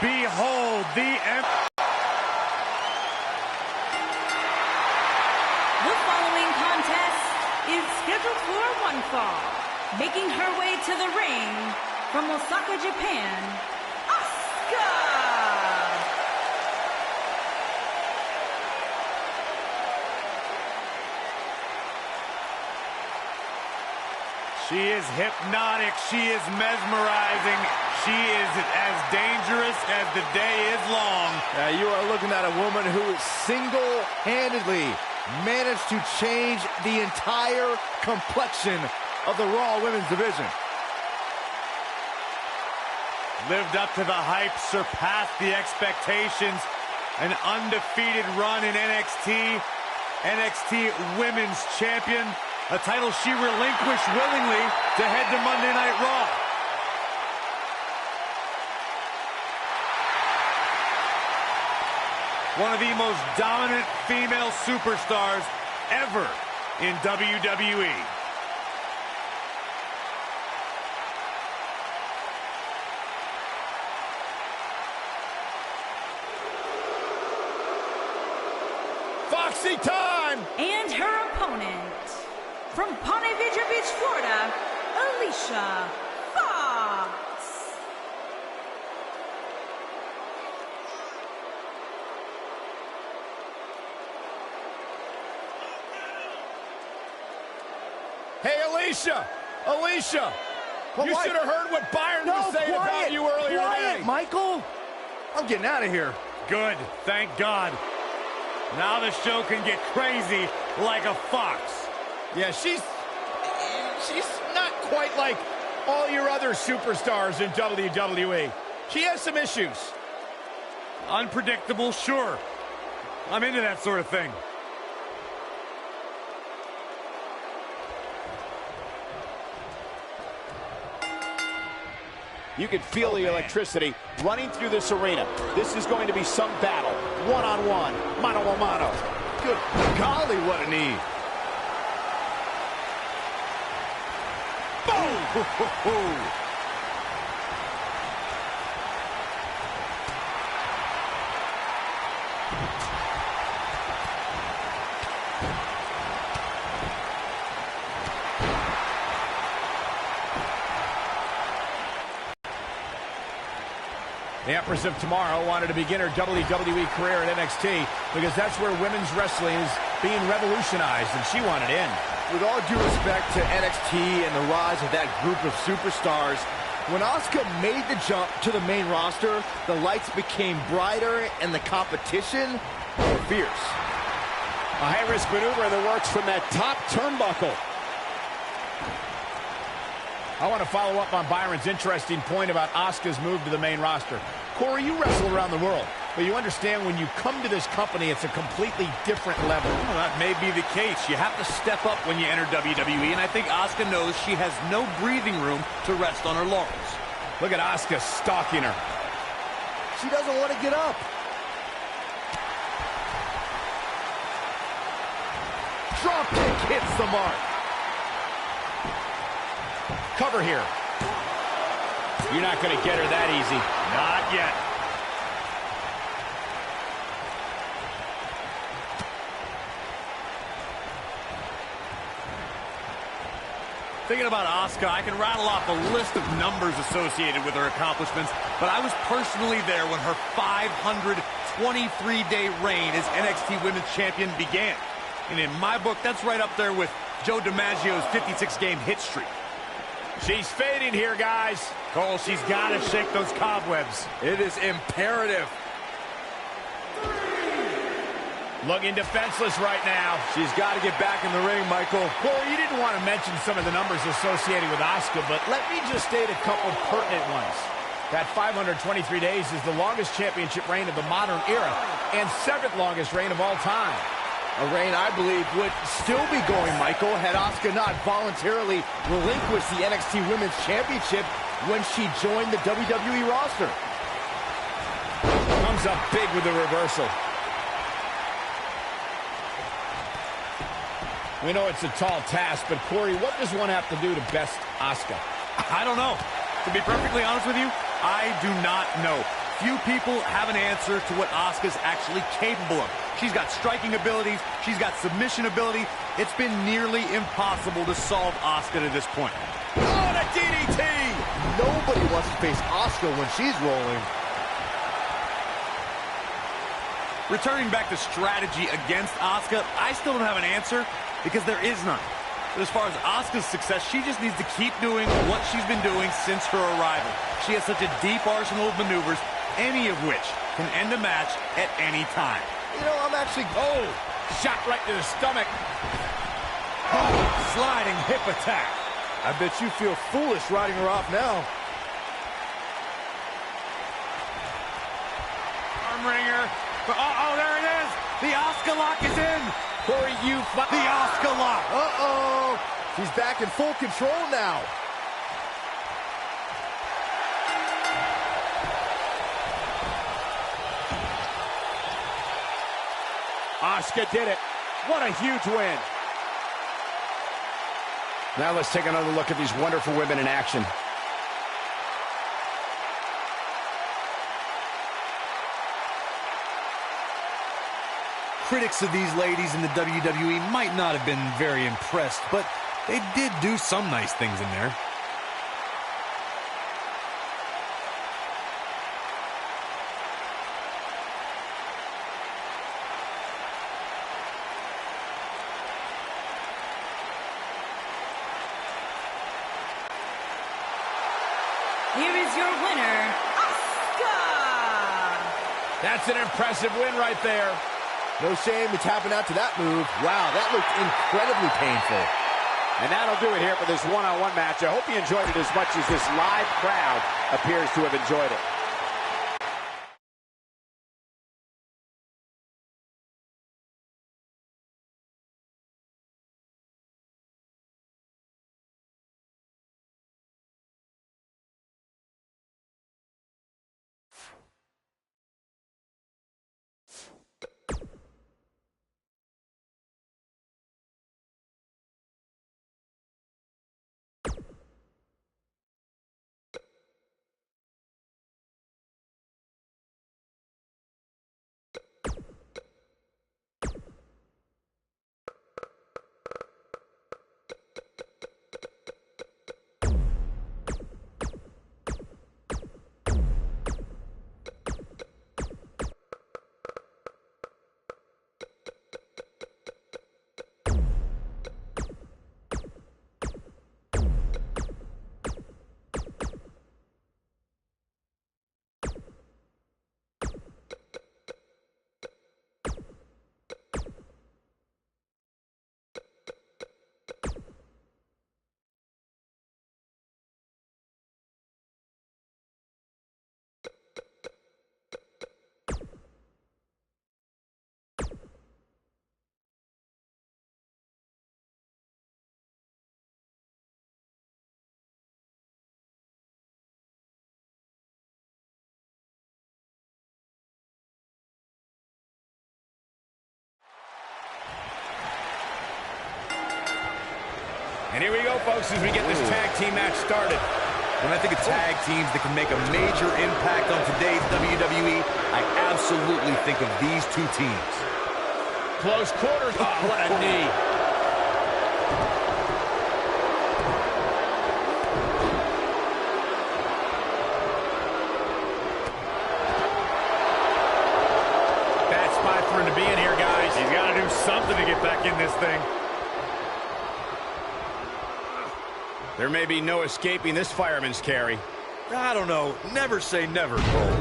Behold the The following contest is scheduled for one fall. Making her way to the ring from Osaka, Japan, Asuka! She is hypnotic. She is mesmerizing. She is as dangerous as the day is long. You are looking at a woman who single-handedly managed to change the entire complexion of the Raw Women's Division. Lived up to the hype, surpassed the expectations. An undefeated run in NXT. NXT Women's Champion. A title she relinquished willingly to head to Monday Night Raw. One of the most dominant female superstars ever in WWE. Foxy time! And her opponent, from Ponte Vedra Beach, Florida, Alicia Fox. Hey, Alicia! Alicia! Well, you should have heard what Byron was saying about you earlier today. Michael! I'm getting out of here. Good, thank God. Now the show can get crazy like a fox. Yeah, she's not quite like all your other superstars in WWE. She has some issues. Unpredictable, sure. I'm into that sort of thing. You can feel the electricity running through this arena. This is going to be some battle. One-on-one, mano-a-mano. Good golly, what a knee. Boom! The Empress of Tomorrow wanted to begin her WWE career at NXT because that's where women's wrestling is being revolutionized, and she wanted in. With all due respect to NXT and the rise of that group of superstars, when Asuka made the jump to the main roster, the lights became brighter and the competition more fierce. A high-risk maneuver that works from that top turnbuckle. I want to follow up on Byron's interesting point about Asuka's move to the main roster. Corey, you wrestle around the world, but you understand when you come to this company, it's a completely different level. Well, that may be the case. You have to step up when you enter WWE, and I think Asuka knows she has no breathing room to rest on her laurels. Look at Asuka stalking her. She doesn't want to get up. Drop kick hits the mark. Cover here. You're not going to get her that easy. Not yet. Thinking about Asuka, I can rattle off a list of numbers associated with her accomplishments, but I was personally there when her 523-day reign as NXT Women's Champion began. And in my book, that's right up there with Joe DiMaggio's 56-game hit streak. She's fading here, guys. Cole, she's got to shake those cobwebs. It is imperative. Looking defenseless right now. She's got to get back in the ring, Michael. Corey, you didn't want to mention some of the numbers associated with Asuka, but let me just state a couple pertinent ones. That 523 days is the longest championship reign of the modern era and seventh longest reign of all time. A reign I believe would still be going, Michael, had Asuka not voluntarily relinquished the NXT Women's Championship when she joined the WWE roster. Comes up big with the reversal. We know it's a tall task, but Corey, what does one have to do to best Asuka? I don't know. To be perfectly honest with you, I do not know. few people have an answer to what Asuka's actually capable of. She's got striking abilities. She's got submission ability. It's been nearly impossible to solve Asuka to this point. Oh, and a DDT! Nobody wants to face Asuka when she's rolling. Returning back to strategy against Asuka, I still don't have an answer because there is none. But as far as Asuka's success, she just needs to keep doing what she's been doing since her arrival. She has such a deep arsenal of maneuvers, any of which can end a match at any time. You know, I'm actually... Oh, shot right to the stomach. Oh, sliding hip attack. I bet you feel foolish riding her off now. Arm wringer. Oh, there it is. The Asuka lock is in. Corey, the Asuka lock. Uh-oh. She's back in full control now. Asuka did it. What a huge win. Now let's take another look at these wonderful women in action. Critics of these ladies in the WWE might not have been very impressed, but they did do some nice things in there. Here is your winner, Asuka! That's an impressive win right there. No shame to tapping out to that move. Wow, that looked incredibly painful. And that'll do it here for this one-on-one match. I hope you enjoyed it as much as this live crowd appears to have enjoyed it. And here we go, folks, as we get this tag team match started. When I think of tag teams that can make a major impact on today's WWE, I absolutely think of these two teams. Close quarters. Oh, what a knee. Bad spot for him to be in here, guys. He's got to do something to get back in this thing. There may be no escaping this fireman's carry. I don't know. Never say never, Cole.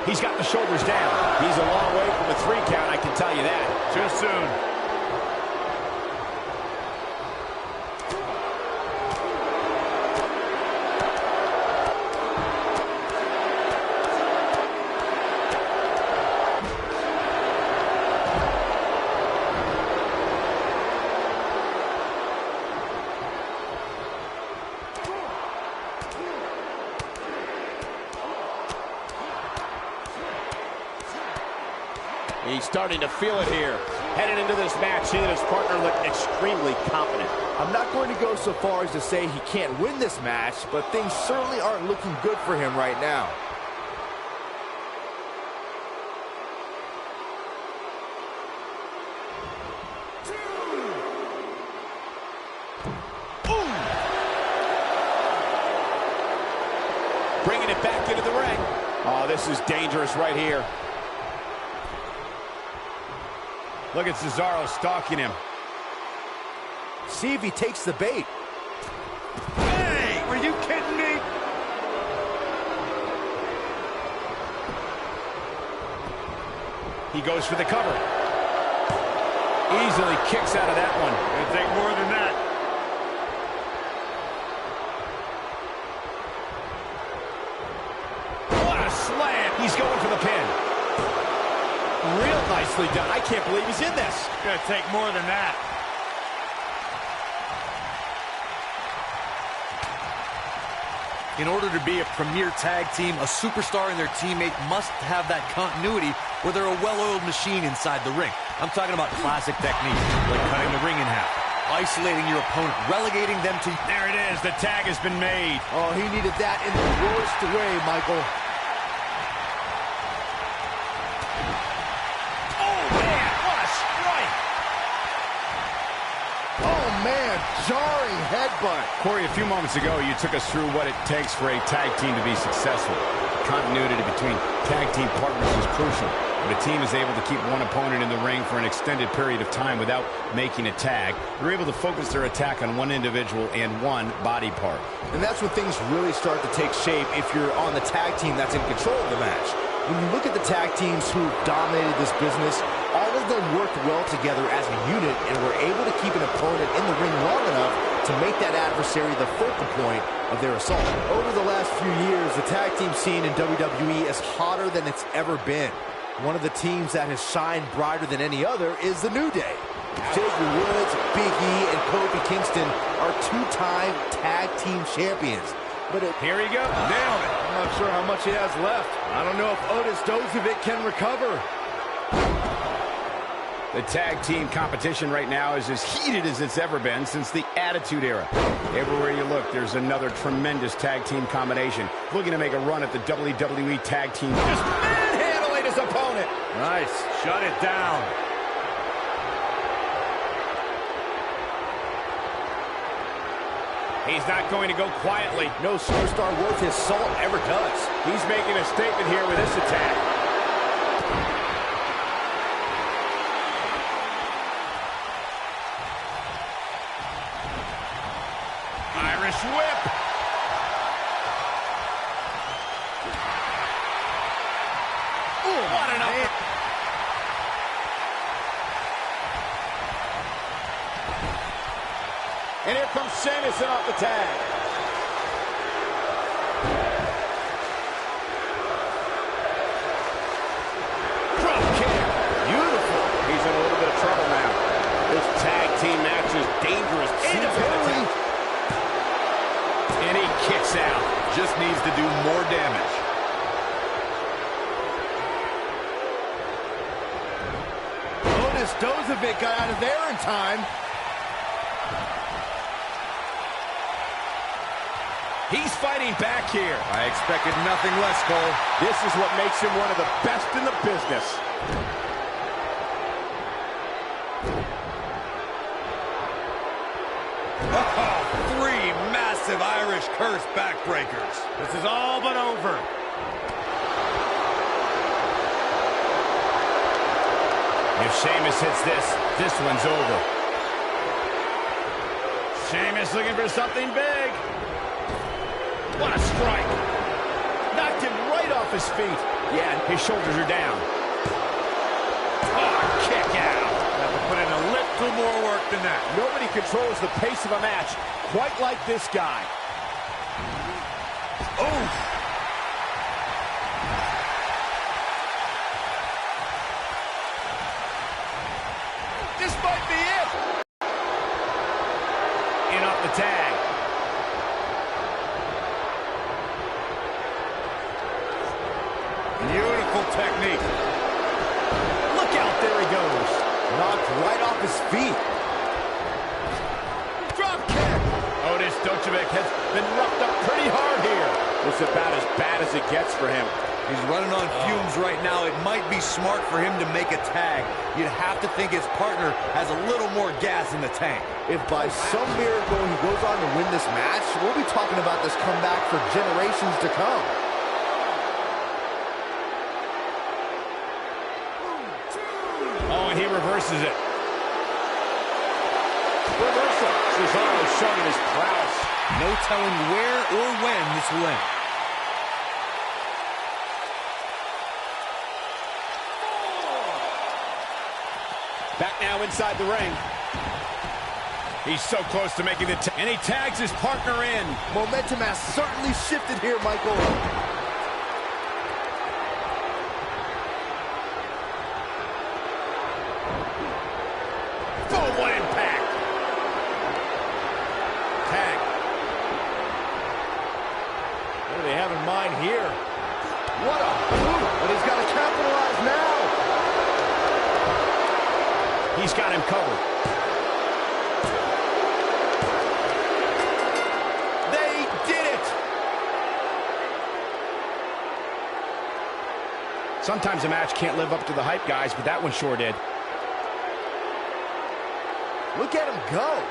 He's got the shoulders down. He's a long way from a 3 count, I can tell you that. Too soon. He's starting to feel it here. Headed into this match, he and his partner look extremely confident. I'm not going to go so far as to say he can't win this match, but things certainly aren't looking good for him right now. Bringing it back into the ring. Oh, this is dangerous right here. Look at Cesaro stalking him. See if he takes the bait. Hey, are you kidding me? He goes for the cover. Easily kicks out of that one. Gonna take more than that. What a slam. He's going for the pin. Real nicely done. I can't believe he's in this. Gonna take more than that. In order to be a premier tag team, a superstar and their teammate must have that continuity where they're a well-oiled machine inside the ring. I'm talking about classic techniques, like cutting the ring in half, isolating your opponent, relegating them to... There it is. The tag has been made. Oh, he needed that in the worst way, Michael. Oh, man. What a strike. Oh, man, jarring headbutt. Corey, a few moments ago, you took us through what it takes for a tag team to be successful. Continuity between tag team partners is crucial. When a team is able to keep one opponent in the ring for an extended period of time without making a tag, they're able to focus their attack on one individual and one body part. And that's when things really start to take shape if you're on the tag team that's in control of the match. When you look at the tag teams who dominated this business, all of them worked well together as a unit and were able to keep an opponent in the ring long enough to make that adversary the focal point of their assault. Over the last few years, the tag team scene in WWE is hotter than it's ever been. One of the teams that has shined brighter than any other is the New Day. Xavier Woods, Big E, and Kofi Kingston are two-time tag team champions. But Here he goes. Nailed it. I'm not sure how much he has left. I don't know if Otis Dozovic can recover. The tag team competition right now is as heated as it's ever been since the Attitude Era. Everywhere you look, there's another tremendous tag team combination looking to make a run at the WWE Tag Team. Just manhandling his opponent. Nice. Shut it down. He's not going to go quietly. No superstar worth his salt ever does. He's making a statement here with this attack. Irish whip. Ooh, what an up. And here comes Sheamus in off the tag. Drop kick. Beautiful. He's in a little bit of trouble now. This tag team match is dangerous. And he kicks out. Just needs to do more damage. Otis Dozovic got out of there in time. He's fighting back here. I expected nothing less, Cole. This is what makes him one of the best in the business. Oh, 3 massive Irish curse backbreakers. This is all but over. If Sheamus hits this one's over. Sheamus looking for something big. What a strike. Knocked him right off his feet. Yeah, his shoulders are down. Oh, kick out. Have to put in a little more work than that. Nobody controls the pace of a match quite like this guy. Oof. This might be it. In off the tag. Beautiful technique. Look out, there he goes. Knocked right off his feet. Drop was about as bad as it gets for him. He's running on fumes right now. It might be smart for him to make a tag. You'd have to think his partner has a little more gas in the tank. If by some miracle he goes on to win this match, we'll be talking about this comeback for generations to come. Oh, and he reverses it. Reversal. Cesaro showing his prowess. No telling where or when this will end. Back now inside the ring. He's so close to making the and he tags his partner in. Momentum has certainly shifted here, Michael. Oh, what impact! Tag. What do they have in mind here? What a boot, but he's got to capitalize now. He's got him covered. They did it. Sometimes a match can't live up to the hype, guys, but that one sure did. Look at him go.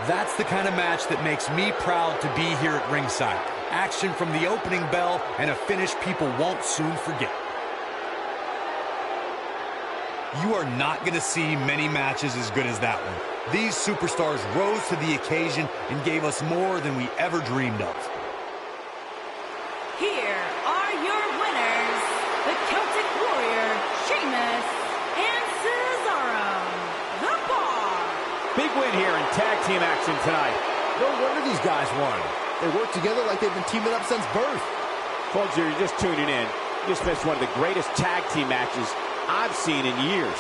That's the kind of match that makes me proud to be here at ringside. Action from the opening bell and a finish people won't soon forget. You are not going to see many matches as good as that one. These superstars rose to the occasion and gave us more than we ever dreamed of. Here are your winners, the Celtic Warrior, Sheamus, and Cesaro, The Bar. Big win here in tag team action tonight. No wonder these guys won. They work together like they've been teaming up since birth. Folks, you're just tuning in. You just missed one of the greatest tag team matches I've seen in years.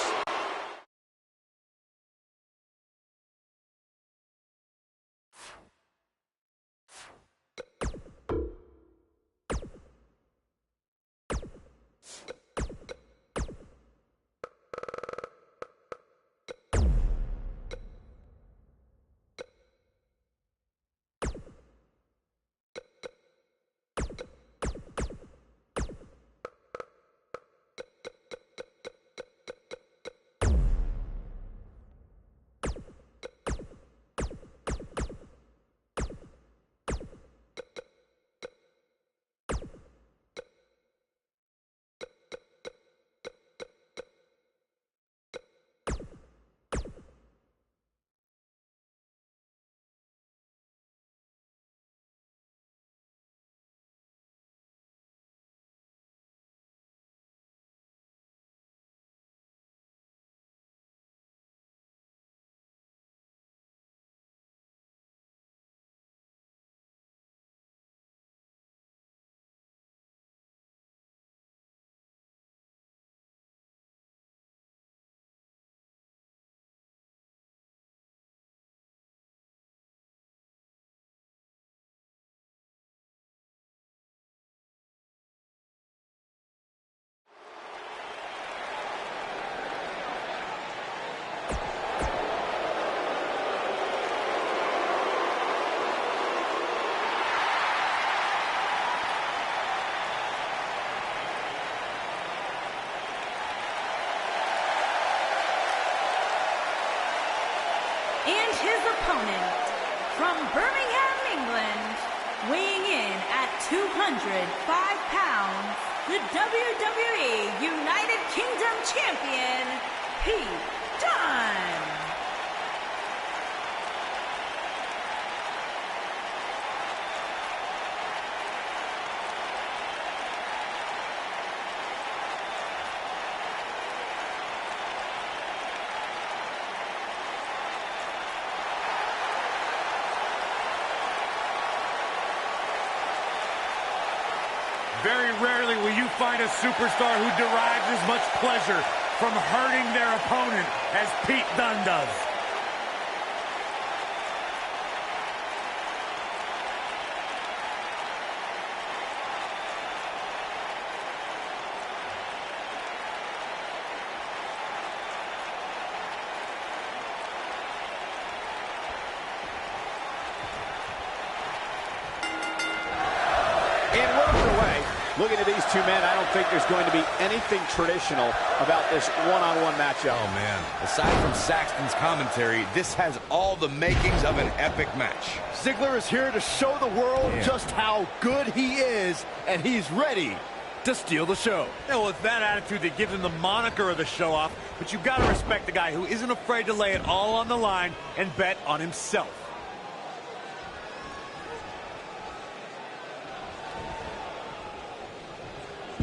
And his opponent, from Birmingham, England, weighing in at 205 pounds, the WWE United Kingdom Champion, Pete Dunne. Very rarely will you find a superstar who derives as much pleasure from hurting their opponent as Pete Dunne does. Looking at these two men, I don't think there's going to be anything traditional about this one-on-one matchup. Oh, man. Aside from Saxton's commentary, this has all the makings of an epic match. Ziggler is here to show the world just how good he is, and he's ready to steal the show. Yeah, well, it's that attitude that gives him the moniker of the show-off, but you've got to respect the guy who isn't afraid to lay it all on the line and bet on himself.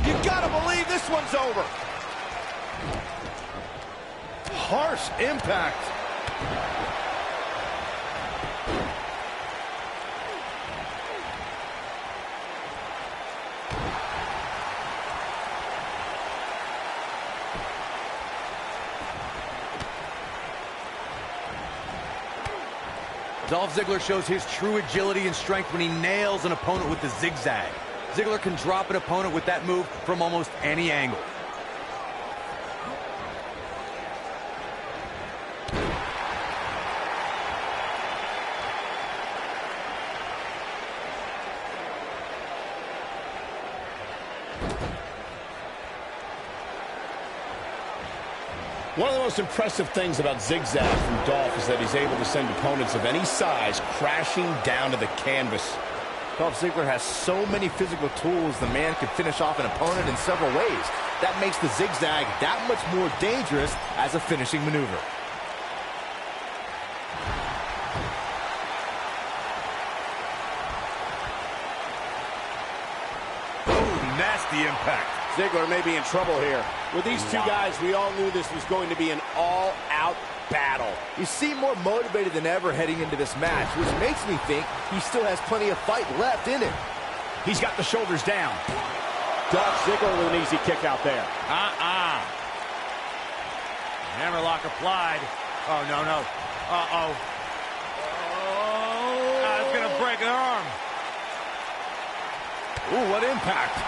You gotta believe this one's over. Harsh impact. Dolph Ziggler shows his true agility and strength when he nails an opponent with the zigzag. Ziggler can drop an opponent with that move from almost any angle. One of the most impressive things about zigzag from Dolph is that he's able to send opponents of any size crashing down to the canvas. Dolph Ziggler has so many physical tools, the man can finish off an opponent in several ways. That makes the zigzag that much more dangerous as a finishing maneuver. Ooh, nasty impact. Ziggler may be in trouble here. With these two guys, we all knew this was going to be an all-out battle. You seem more motivated than ever heading into this match, which makes me think he still has plenty of fight left in him. He's got the shoulders down. Dolph Ziggler with an easy kick out there. Hammerlock applied. Oh, no. Uh-oh. It's going to break an arm. Ooh, what impact.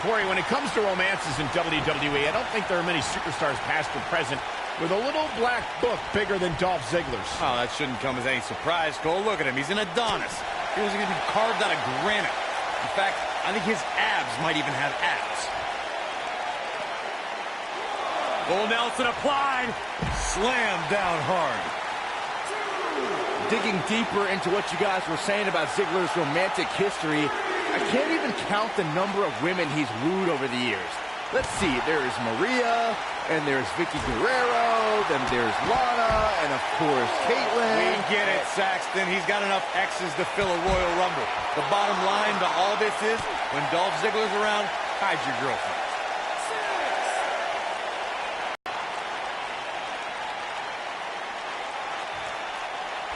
Corey, when it comes to romances in WWE, I don't think there are many superstars past or present with a little black book bigger than Dolph Ziggler's. Oh, that shouldn't come as any surprise, Cole. Look at him. He's an Adonis. He was going to be carved out of granite. In fact, I think his abs might even have abs. Bull Nelson applied. Slammed down hard. Digging deeper into what you guys were saying about Ziggler's romantic history, I can't even count the number of women he's wooed over the years. Let's see, there's Maria, and there's Vicky Guerrero, then there's Lana, and of course, Caitlyn. We get it, Saxton. He's got enough X's to fill a Royal Rumble. The bottom line to all this is, when Dolph Ziggler's around, hide your girlfriend.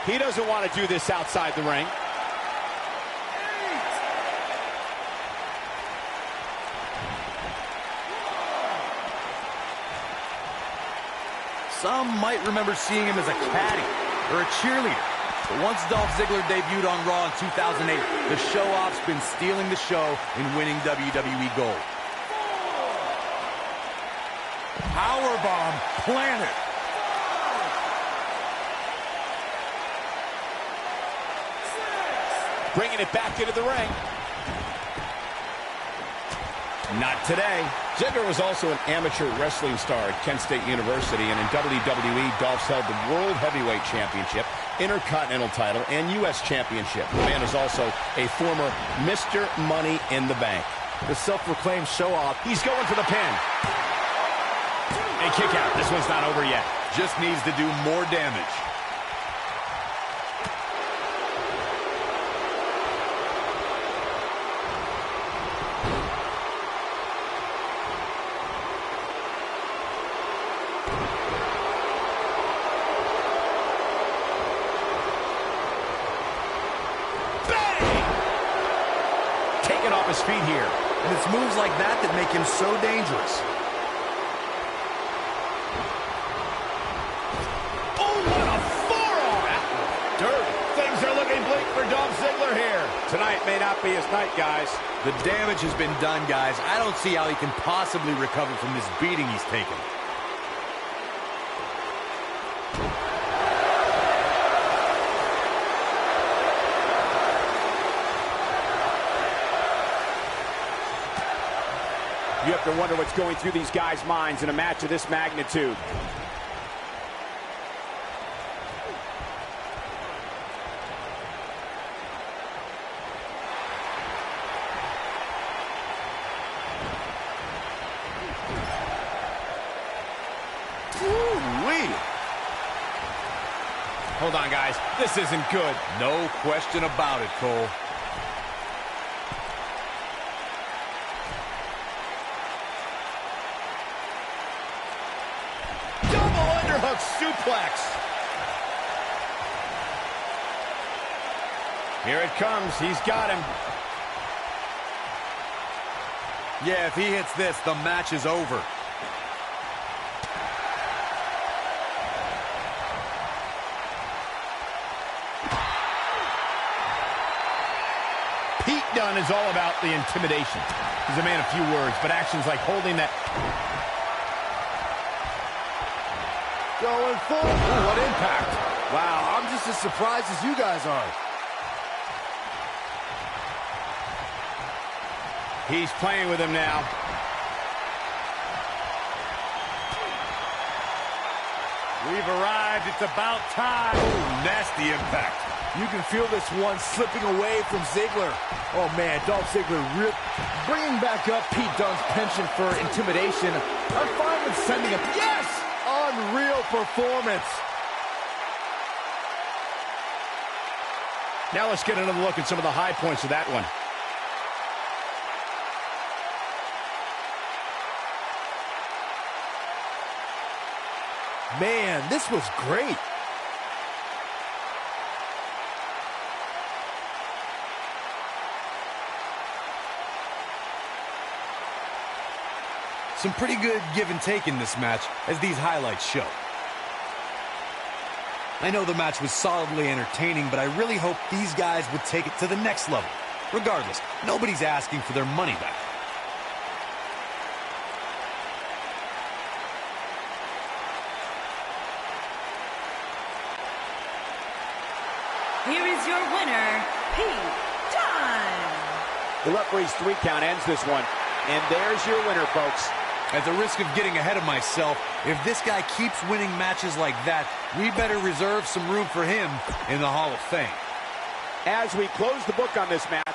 He doesn't want to do this outside the ring. Some might remember seeing him as a caddy or a cheerleader. But once Dolph Ziggler debuted on Raw in 2008, the show-off's been stealing the show and winning WWE gold. Powerbomb planted. Bringing it back into the ring. Not today. Ziggler was also an amateur wrestling star at Kent State University, and in WWE, Dolph's held the World Heavyweight Championship, Intercontinental title, and U.S. Championship. The man is also a former Mr. Money in the Bank. The self-proclaimed show-off. He's going for the pin. And kick out. This one's not over yet. Just needs to do more damage. Off his feet here. And it's moves like that that make him so dangerous. Oh, what a forearm! Dirty. Things are looking bleak for Dolph Ziggler here. Tonight may not be his night, guys. The damage has been done, guys. I don't see how he can possibly recover from this beating he's taken. to wonder what's going through these guys' minds in a match of this magnitude. Ooh-wee. Hold on, guys. This isn't good. No question about it, Cole. Double underhook suplex. Here it comes. He's got him. Yeah, if he hits this, the match is over. Pete Dunne is all about the intimidation. He's a man of few words, but actions like holding that... Going forward. Ooh, what impact. Wow, I'm just as surprised as you guys are. He's playing with him now. We've arrived. It's about time. Ooh, nasty impact. You can feel this one slipping away from Ziggler. Oh, man, Dolph Ziggler bringing back up Pete Dunne's penchant for intimidation. I'm fine with sending him. Yes! Unreal performance. Now let's get another look at some of the high points of that one. Man, this was great. Some pretty good give and take in this match, as these highlights show. I know the match was solidly entertaining, but I really hope these guys would take it to the next level. Regardless, nobody's asking for their money back. Here is your winner, Pete Dunne. The referee's 3 count ends this one. And there's your winner, folks. At the risk of getting ahead of myself, if this guy keeps winning matches like that, we better reserve some room for him in the Hall of Fame. As we close the book on this match,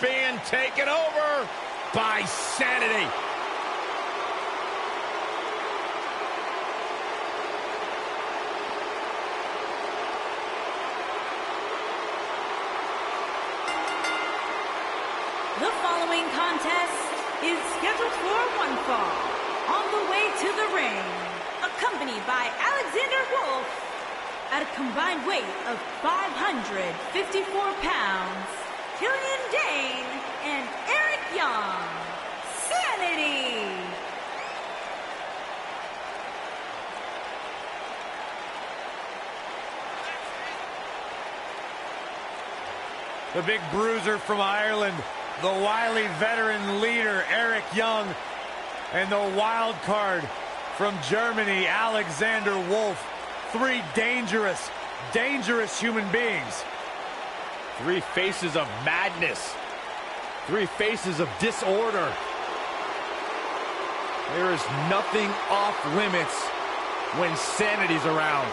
being taken over by Sanity. The following contest is scheduled for one fall. On the way to the ring, accompanied by Alexander Wolf, at a combined weight of 554 pounds, Killian Dane and Eric Young, Sanity. The big bruiser from Ireland, the wily veteran leader, Eric Young, and the wild card from Germany, Alexander Wolf. Three dangerous, dangerous human beings. Three faces of madness. Three faces of disorder. There is nothing off limits when Sanity's around.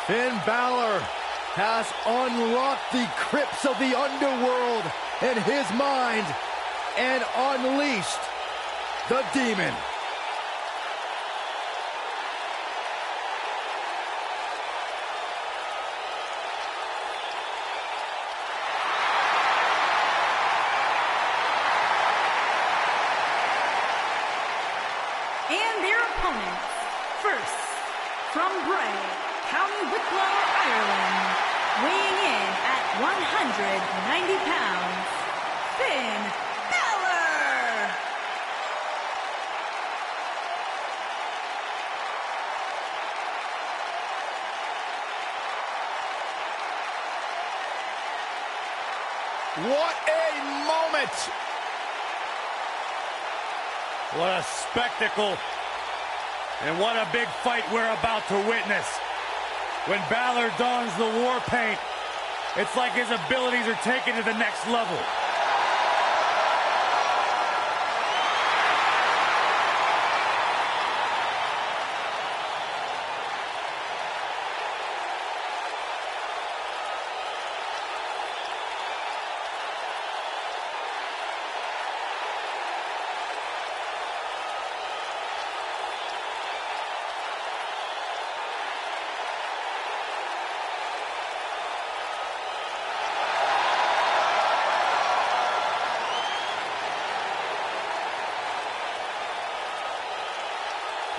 Finn Balor has unlocked the crypts of the underworld in his mind and unleashed the demon. And their opponents, first, from Bray, County Wicklow, Ireland, weighing in at 190 pounds, Finn Balor. What a moment! What a spectacle. And what a big fight we're about to witness. When Balor dons the war paint, it's like his abilities are taken to the next level.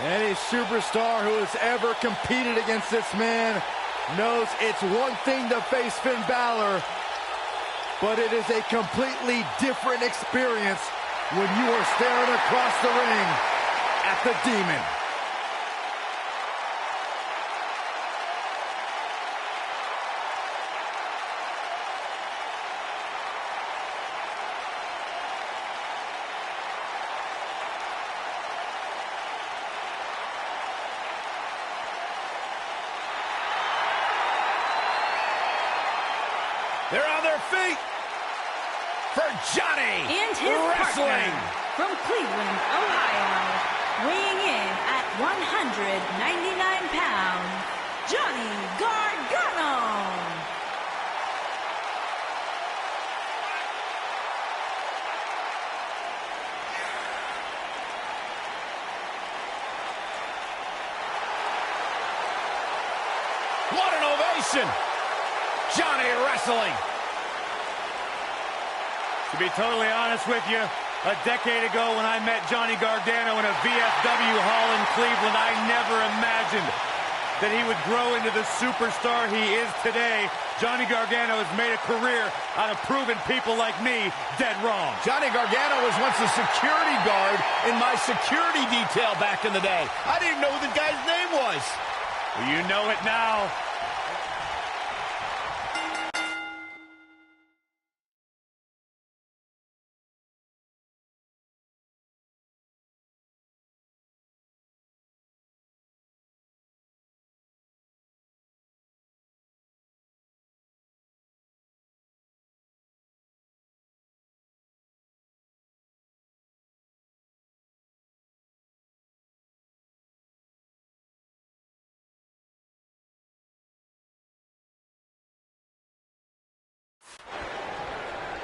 Any superstar who has ever competed against this man knows it's one thing to face Finn Balor, but it is a completely different experience when you are staring across the ring at the Demon. feet for Johnny. And his Wrestling. partner from Cleveland, Ohio, weighing in at 199 pounds, Johnny Gargano. What an ovation. Johnny wrestling. To be totally honest with you, a decade ago when I met Johnny Gargano in a VFW hall in Cleveland, I never imagined that he would grow into the superstar he is today. Johnny Gargano has made a career out of proving people like me dead wrong. Johnny Gargano was once a security guard in my security detail back in the day. I didn't even know who the guy's name was. Well, you know it now.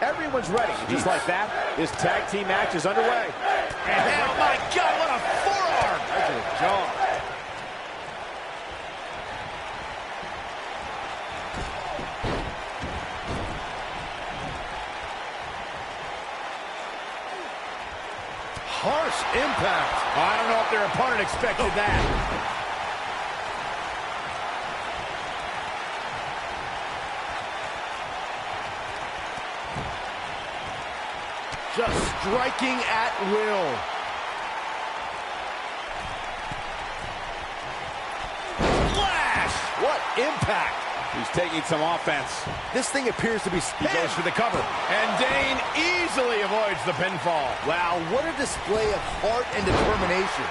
Everyone's ready. Just like that, this tag team match is underway. And oh my God, what a forearm! Right to the jaw. Harsh impact. I don't know if their opponent expected that. Just striking at will. Flash! What impact. He's taking some offense. This thing appears to be He goes for the cover. And Dane easily avoids the pinfall. Wow, what a display of heart and determination.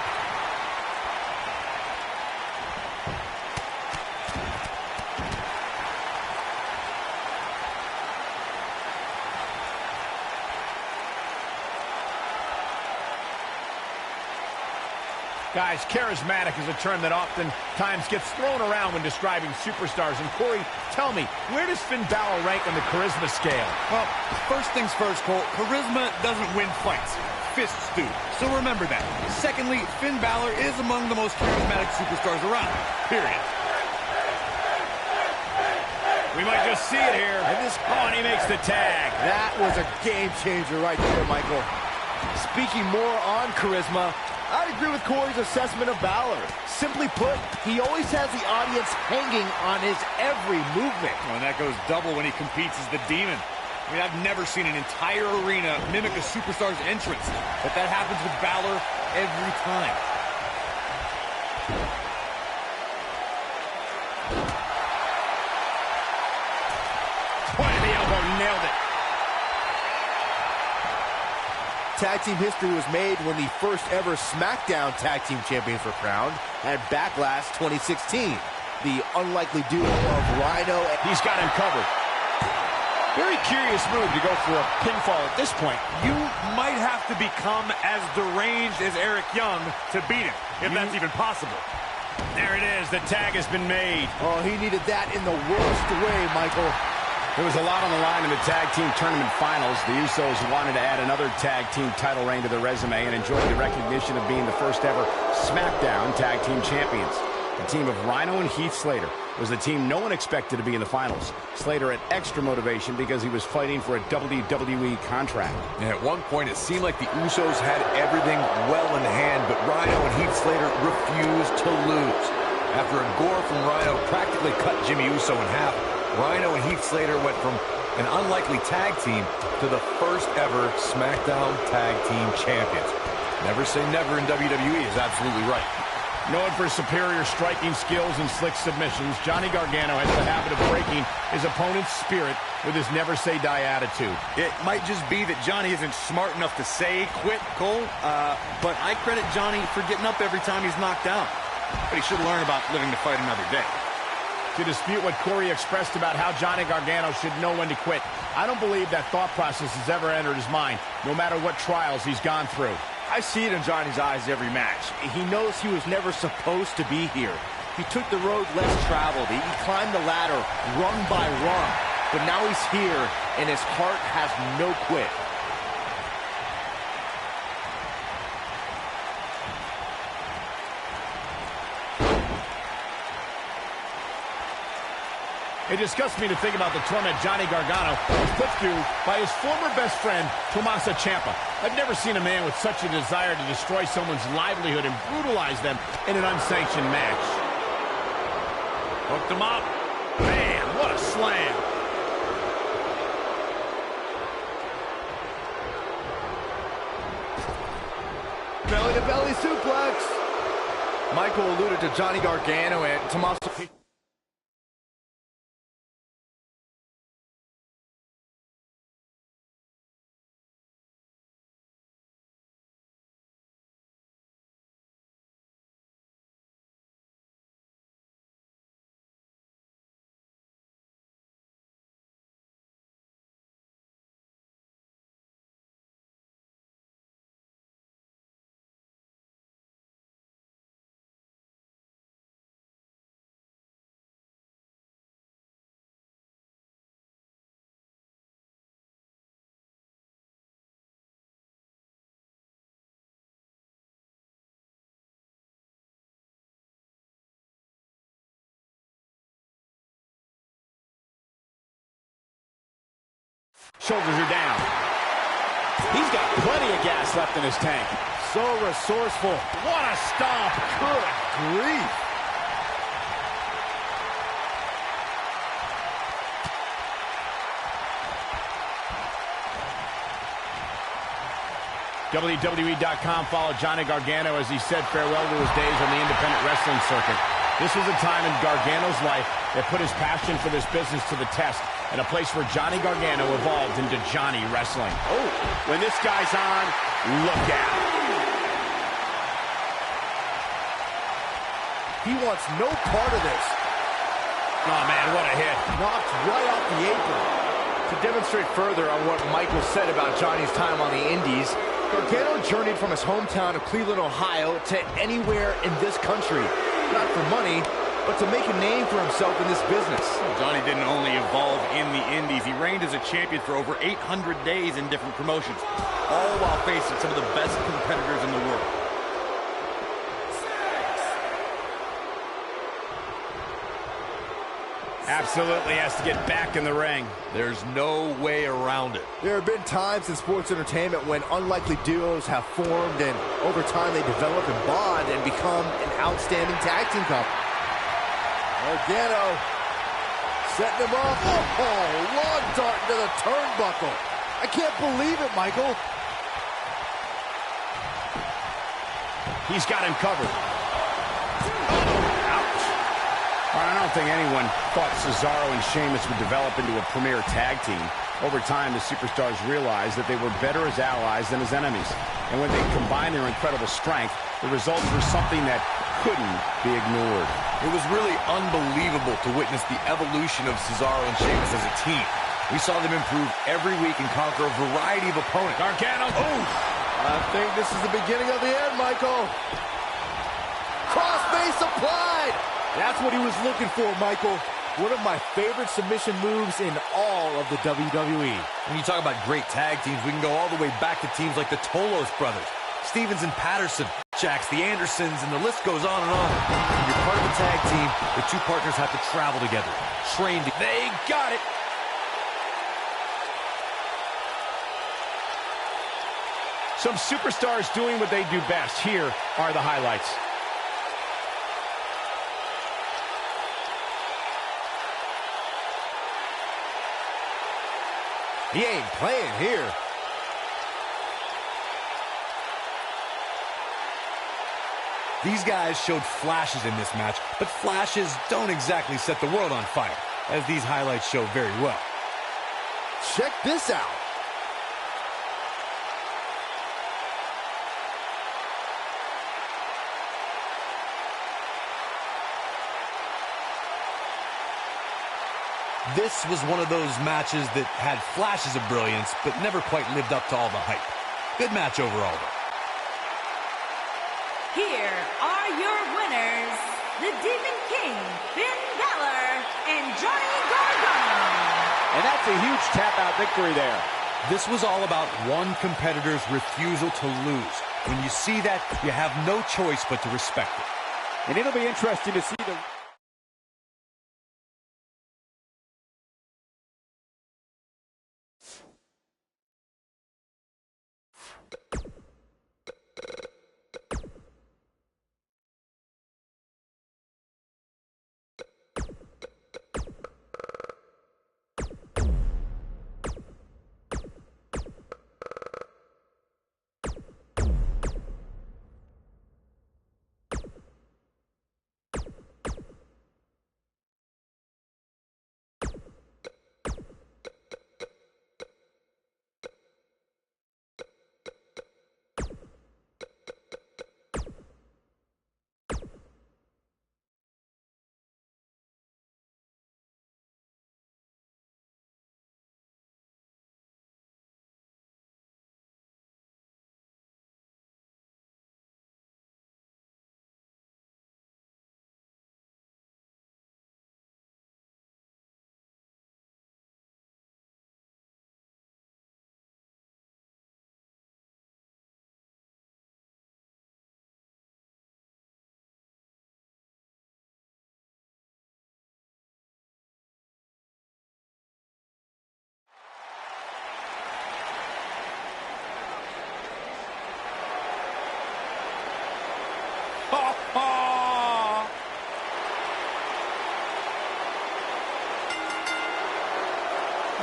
Guys, charismatic is a term that oftentimes gets thrown around when describing superstars. And Corey, tell me, where does Finn Balor rank on the charisma scale? Well, first things first, Cole. Charisma doesn't win fights. Fists do. So remember that. Secondly, Finn Balor is among the most charismatic superstars around. Period. We might just see it here. And he makes the tag. That was a game changer right there, Michael. Speaking more on charisma, I'd agree with Corey's assessment of Balor. Simply put, he always has the audience hanging on his every movement. Oh, and that goes double when he competes as the Demon. I mean, I've never seen an entire arena mimic a superstar's entrance, but that happens with Balor every time. Point of the elbow, nailed it. Tag team history was made when the first ever SmackDown Tag Team Champions were crowned at Backlash 2016. The unlikely duo of Rhino and... He's got him covered. Very curious move to go for a pinfall at this point. You might have to become as deranged as Eric Young to beat him, if that's even possible. There it is. The tag has been made. Oh, he needed that in the worst way, Michael. There was a lot on the line in the tag team tournament finals. The Usos wanted to add another tag team title reign to their resume and enjoyed the recognition of being the first ever SmackDown Tag Team Champions. The team of Rhino and Heath Slater was the team no one expected to be in the finals. Slater had extra motivation because he was fighting for a WWE contract. And at one point, it seemed like the Usos had everything well in hand, but Rhino and Heath Slater refused to lose. After a gore from Rhino practically cut Jimmy Uso in half, Rhino and Heath Slater went from an unlikely tag team to the first ever SmackDown Tag Team Champions. Never say never in WWE is absolutely right. Known for superior striking skills and slick submissions, Johnny Gargano has the habit of breaking his opponent's spirit with his never-say-die attitude. It might just be that Johnny isn't smart enough to say quit, Cole, but I credit Johnny for getting up every time he's knocked down. But he should learn about living to fight another day. to dispute what Corey expressed about how Johnny Gargano should know when to quit. I don't believe that thought process has ever entered his mind, no matter what trials he's gone through. I see it in Johnny's eyes every match. He knows he was never supposed to be here. He took the road less traveled. He climbed the ladder rung by rung. But now he's here, and his heart has no quit. It disgusts me to think about the torment Johnny Gargano was put through by his former best friend, Tommaso Ciampa. I've never seen a man with such a desire to destroy someone's livelihood and brutalize them in an unsanctioned match. Hooked him up. Man, what a slam. Belly-to-belly suplex. Michael alluded to Johnny Gargano and Tommaso. Shoulders are down. He's got plenty of gas left in his tank. So resourceful. What a stomp. Good grief. WWE.com followed Johnny Gargano as he said farewell to his days on the independent wrestling circuit. This was a time in Gargano's life that put his passion for this business to the test, and a place where Johnny Gargano evolved into Johnny Wrestling. Oh, when this guy's on, look out. He wants no part of this. Oh, man, what a hit. Knocked right off the apron. To demonstrate further on what Michael said about Johnny's time on the Indies, Gargano journeyed from his hometown of Cleveland, Ohio, to anywhere in this country. Not for money, but to make a name for himself in this business. Johnny didn't only evolve in the Indies. He reigned as a champion for over 800 days in different promotions, all while facing some of the best competitors in the world. Absolutely has to get back in the ring. There's no way around it. There have been times in sports entertainment when unlikely duos have formed, and over time they develop and bond and become an outstanding tag team couple. Gargano setting him up. Oh, long dart into the turnbuckle. I can't believe it, Michael. He's got him covered. Ouch. I don't think anyone thought Cesaro and Sheamus would develop into a premier tag team. Over time, the superstars realized that they were better as allies than as enemies. And when they combined their incredible strength, the results were something that couldn't be ignored. It was really unbelievable to witness the evolution of Cesaro and Sheamus as a team. We saw them improve every week and conquer a variety of opponents. Gargano, Oh, I think this is the beginning of the end, Michael. Crossface applied. That's what he was looking for, Michael. One of my favorite submission moves in all of the WWE. When you talk about great tag teams, we can go all the way back to teams like the Tolos brothers, Stevens and Patterson, Jax, the Andersons, and the list goes on and on. When you're part of a tag team, the two partners have to travel together, train together. they got it. Some superstars doing what they do best. Here are the highlights. He ain't playing here. These guys showed flashes in this match, but flashes don't exactly set the world on fire, as these highlights show very well. Check this out. This was one of those matches that had flashes of brilliance, but never quite lived up to all the hype. Good match overall, though. Here are your winners, the Demon King, Finn Balor, and Johnny Gargano. And that's a huge tap-out victory there. This was all about one competitor's refusal to lose. When you see that, you have no choice but to respect it. And it'll be interesting to see the...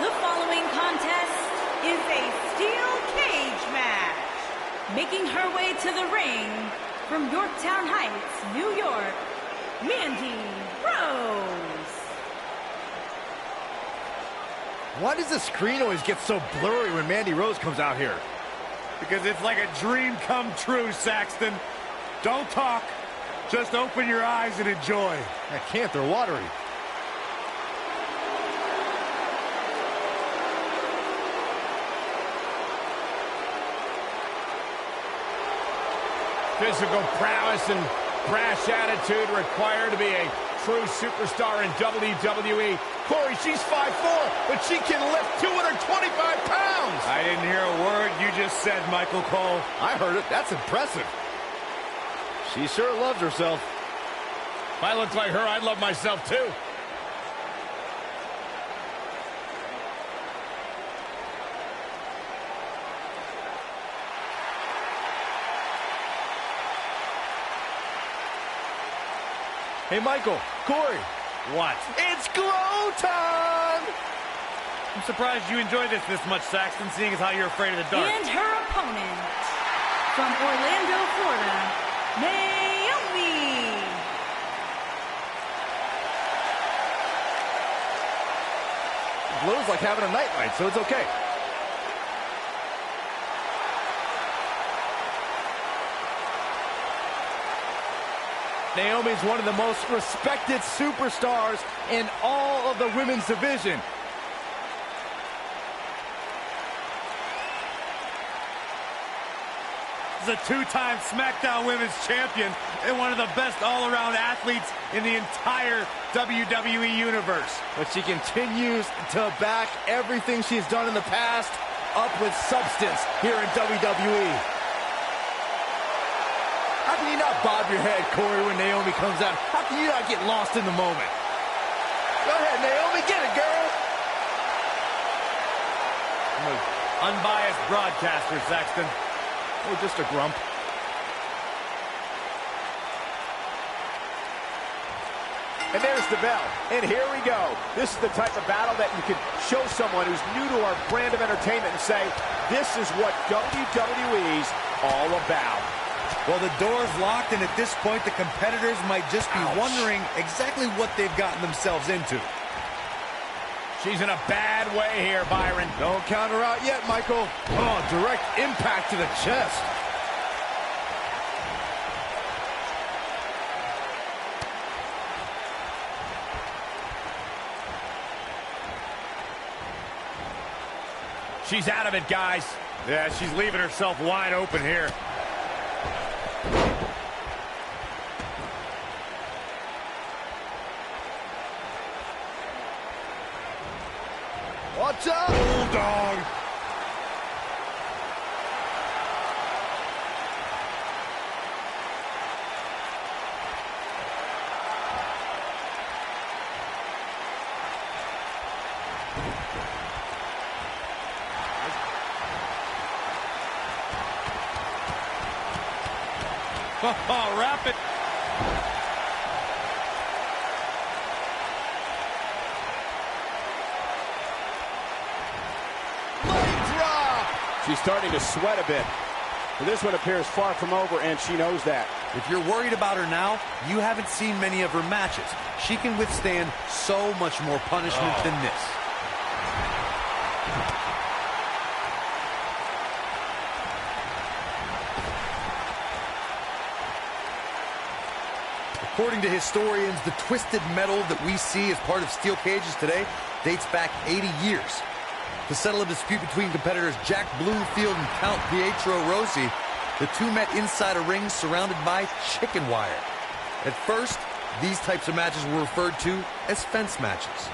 The following contest is a steel cage match. Making her way to the ring from Yorktown Heights, New York, Mandy Rose. Why does the screen always get so blurry when Mandy Rose comes out here? Because it's like a dream come true, Saxton. Don't talk. Just open your eyes and enjoy. I can't, they're watery. Physical prowess and brash attitude required to be a true superstar in WWE. Corey, she's 5'4", but she can lift 225 pounds. I didn't hear a word you just said, Michael Cole. I heard it. That's impressive. She sure loves herself. If I looked like her, I'd love myself too. Hey, Michael, Corey. What? It's glow time! I'm surprised you enjoy this much, Saxton, seeing as how you're afraid of the dark. And her opponent, from Orlando, Florida, Naomi. Glow's like having a nightlight, so it's okay. Naomi's one of the most respected superstars in all of the women's division. She's a two-time SmackDown Women's Champion and one of the best all-around athletes in the entire WWE Universe. But she continues to back everything she's done in the past up with substance here in WWE. How can you not bob your head, Corey, when Naomi comes out? How can you not get lost in the moment? Go ahead, Naomi, get it, girl. I'm an unbiased broadcaster, Saxton. Oh, just a grump. And there's the bell. And here we go. This is the type of battle that you can show someone who's new to our brand of entertainment and say, this is what WWE's all about. Well, the door's locked, and at this point, the competitors might just be wondering exactly what they've gotten themselves into. She's in a bad way here, Byron. Don't count her out yet, Michael. Oh, direct impact to the chest. She's out of it, guys. Yeah, she's leaving herself wide open here. Watch out! Bulldog. Oh, rapid. She's starting to sweat a bit. But this one appears far from over, and she knows that. If you're worried about her now, you haven't seen many of her matches. She can withstand so much more punishment than this. According to historians, the twisted metal that we see as part of steel cages today dates back 80 years. To settle a dispute between competitors Jack Bloomfield and Count Pietro Rossi, the two met inside a ring surrounded by chicken wire. At first, these types of matches were referred to as fence matches.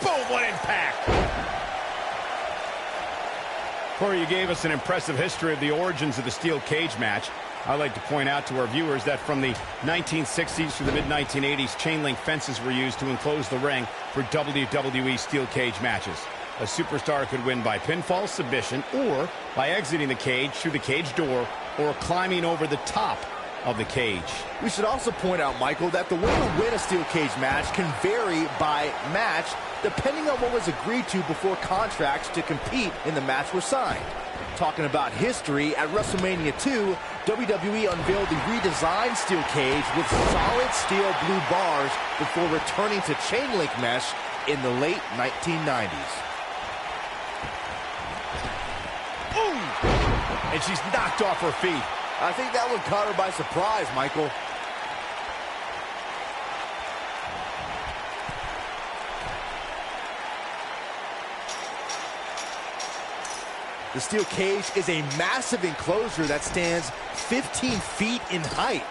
Boom, what impact! Corey, you gave us an impressive history of the origins of the steel cage match. I'd like to point out to our viewers that from the 1960s to the mid-1980s, chain link fences were used to enclose the ring for WWE steel cage matches. A superstar could win by pinfall, submission, or by exiting the cage through the cage door or climbing over the top of the cage. We should also point out, Michael, that the way to win a steel cage match can vary by match depending on what was agreed to before contracts to compete in the match were signed. Talking about history, at WrestleMania 2, WWE unveiled the redesigned steel cage with solid steel blue bars before returning to chain link mesh in the late 1990s. Ooh! And she's knocked off her feet. I think that one caught her by surprise, Michael. The steel cage is a massive enclosure that stands 15 feet in height.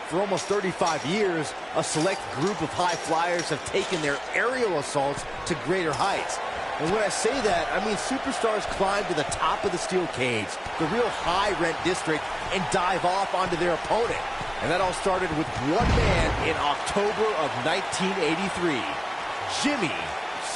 For almost 35 years, a select group of high flyers have taken their aerial assaults to greater heights. And when I say that, I mean superstars climb to the top of the steel cage, the real high-rent district, and dive off onto their opponent. And that all started with one man in October of 1983, Jimmy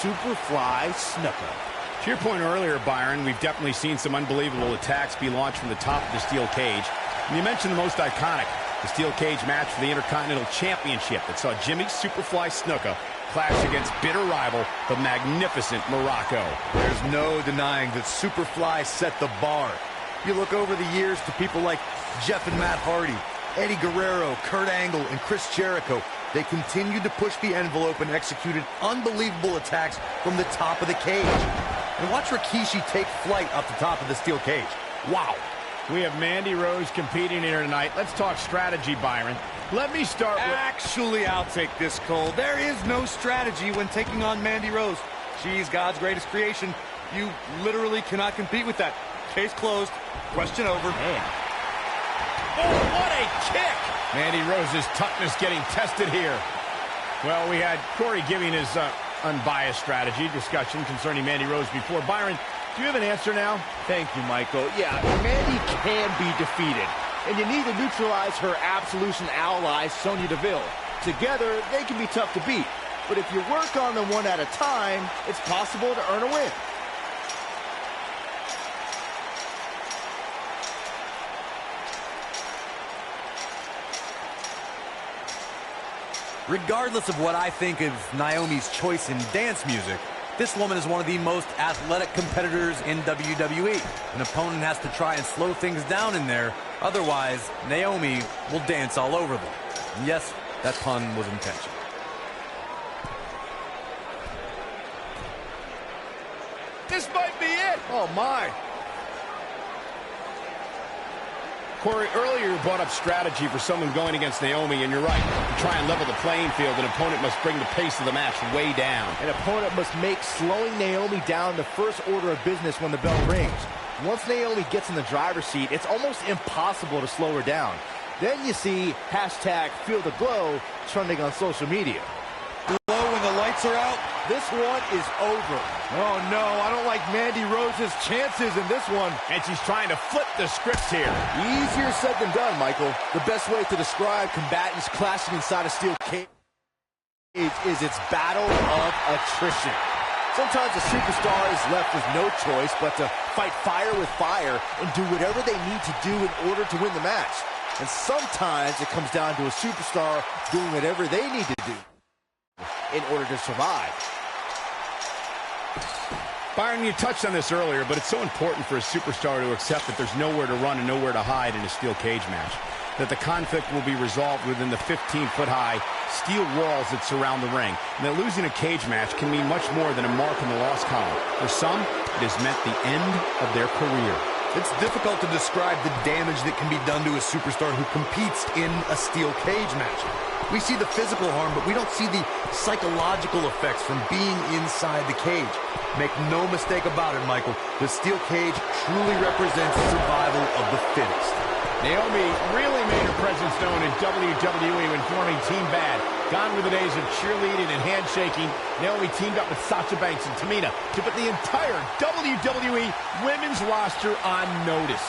Superfly Snuka. To your point earlier, Byron, we've definitely seen some unbelievable attacks be launched from the top of the steel cage. And you mentioned the most iconic, the steel cage match for the Intercontinental Championship that saw Jimmy Superfly Snuka clash against bitter rival, the magnificent Morocco. There's no denying that Superfly set the bar. You look over the years to people like Jeff and Matt Hardy, Eddie Guerrero, Kurt Angle, and Chris Jericho. They continued to push the envelope and executed unbelievable attacks from the top of the cage. And watch Rikishi take flight off the top of the steel cage. Wow. We have Mandy Rose competing here tonight. Let's talk strategy, Byron. Let me start with... Actually, I'll take this, Cole. There is no strategy when taking on Mandy Rose. She's God's greatest creation. You literally cannot compete with that. Case closed. Question over. Man. Oh, what a kick! Mandy Rose's toughness getting tested here. Well, we had Corey giving his unbiased strategy discussion concerning Mandy Rose before. Byron, do you have an answer now? Thank you, Michael. Yeah, Mandy can be defeated, and you need to neutralize her Absolution ally, Sonya Deville. Together, they can be tough to beat, but if you work on them one at a time, it's possible to earn a win. Regardless of what I think of Naomi's choice in dance music, this woman is one of the most athletic competitors in WWE. An opponent has to try and slow things down in there. Otherwise, Naomi will dance all over them. And yes, that pun was intentional. This might be it. Oh, my. Corey, earlier you brought up strategy for someone going against Naomi, and you're right. To try and level the playing field, an opponent must bring the pace of the match way down. An opponent must make slowing Naomi down the first order of business when the bell rings. Once Naomi gets in the driver's seat, it's almost impossible to slow her down. Then you see hashtag Feel the Glow trending on social media. Glow when the lights are out. This one is over. Oh no, I don't like Mandy Rose's chances in this one. And she's trying to flip the script here. Easier said than done, Michael. The best way to describe combatants clashing inside a steel cage is its battle of attrition. Sometimes a superstar is left with no choice but to fight fire with fire and do whatever they need to do in order to win the match. And sometimes it comes down to a superstar doing whatever they need to do in order to survive. Byron, you touched on this earlier, but it's so important for a superstar to accept that there's nowhere to run and nowhere to hide in a steel cage match. That the conflict will be resolved within the 15-foot-high steel walls that surround the ring. And that losing a cage match can mean much more than a mark in the loss column. For some, it has meant the end of their career. It's difficult to describe the damage that can be done to a superstar who competes in a steel cage match. We see the physical harm, but we don't see the psychological effects from being inside the cage. Make no mistake about it, Michael. The steel cage truly represents survival of the fittest. Naomi really made her presence known in WWE when forming Team Bad. Gone were the days of cheerleading and handshaking. Naomi teamed up with Sasha Banks and Tamina to put the entire WWE women's roster on notice.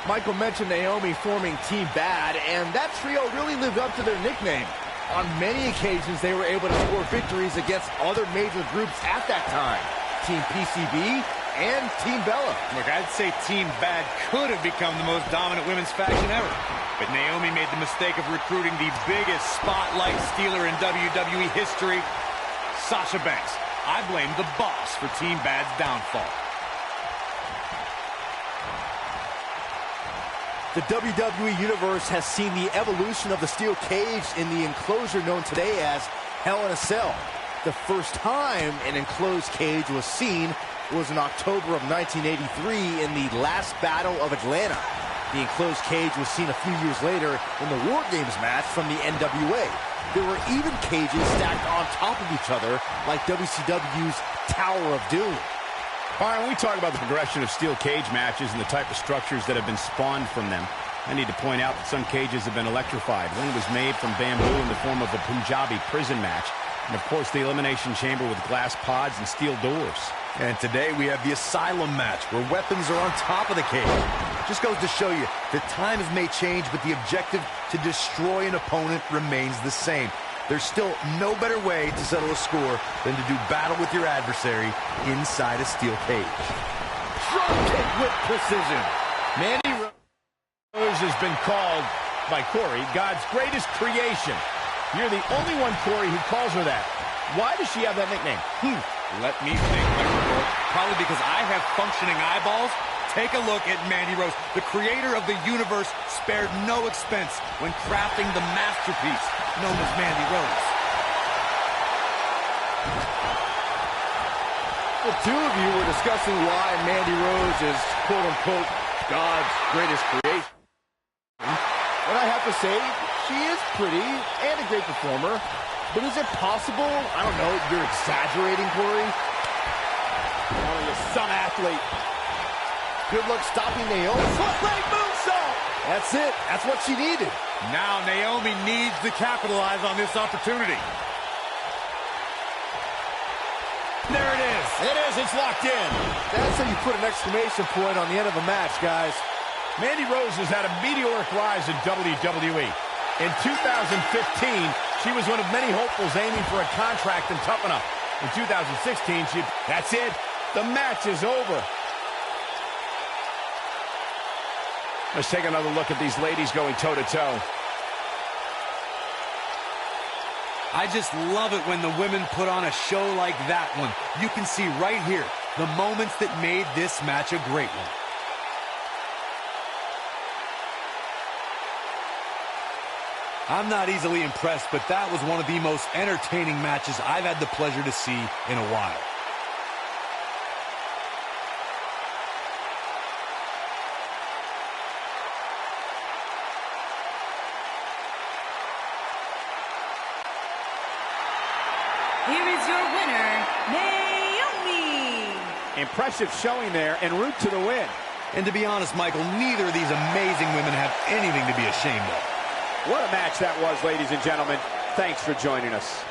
Michael mentioned Naomi forming Team Bad, and that trio really lived up to their nickname. On many occasions, they were able to score victories against other major groups at that time. Team PCB and Team Bella. Look, I'd say Team Bad could have become the most dominant women's faction ever. But Naomi made the mistake of recruiting the biggest spotlight stealer in WWE history, Sasha Banks. I blame the boss for Team Bad's downfall. The WWE Universe has seen the evolution of the steel cage in the enclosure known today as Hell in a Cell. The first time an enclosed cage was seen was in October of 1983 in the last Battle of Atlanta. The enclosed cage was seen a few years later in the War Games match from the NWA. There were even cages stacked on top of each other like WCW's Tower of Doom. Byron, we talk about the progression of steel cage matches and the type of structures that have been spawned from them. I need to point out that some cages have been electrified. One was made from bamboo in the form of a Punjabi prison match. And, of course, the Elimination Chamber with glass pods and steel doors. And today we have the Asylum match, where weapons are on top of the cage. Just goes to show you that times may change, but the objective to destroy an opponent remains the same. There's still no better way to settle a score than to do battle with your adversary inside a steel cage. Drop kick with precision. Mandy Rose has been called by Corey God's greatest creation. You're the only one, Corey, who calls her that. Why does she have that nickname? Let me think, Michael. Probably because I have functioning eyeballs. Take a look at Mandy Rose. The creator of the universe spared no expense when crafting the masterpiece known as Mandy Rose. The two of you were discussing why Mandy Rose is, quote-unquote, God's greatest creation. And I have to say, she is pretty and a great performer. But is it possible? I don't know, you're exaggerating, Corey? Oh, you're some athlete. Good luck stopping Naomi. Front leg moonsault! That's it. That's what she needed. Now Naomi needs to capitalize on this opportunity. There it is. It is. It's locked in. That's how you put an exclamation point on the end of a match, guys. Mandy Rose has had a meteoric rise in WWE. In 2015, she was one of many hopefuls aiming for a contract in Tough Enough. In 2016, that's it. The match is over. Let's take another look at these ladies going toe-to-toe. I just love it when the women put on a show like that one. You can see right here the moments that made this match a great one. I'm not easily impressed, but that was one of the most entertaining matches I've had the pleasure to see in a while. Here is your winner, Naomi. Impressive showing there en route to the win. And to be honest, Michael, neither of these amazing women have anything to be ashamed of. What a match that was, ladies and gentlemen. Thanks for joining us.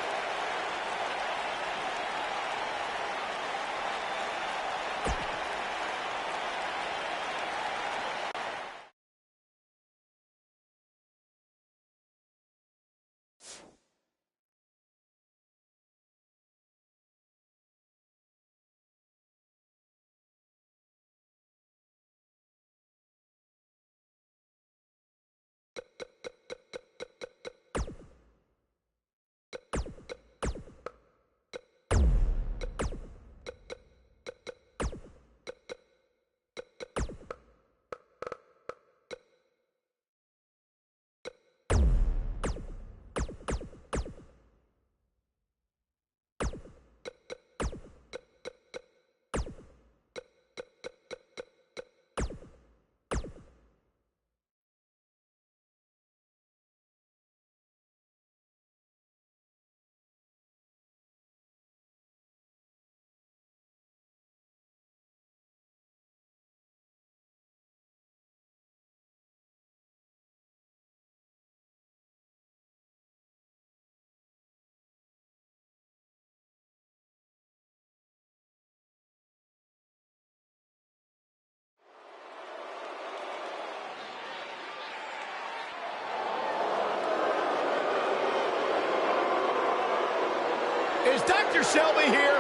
Is Dr. Shelby here?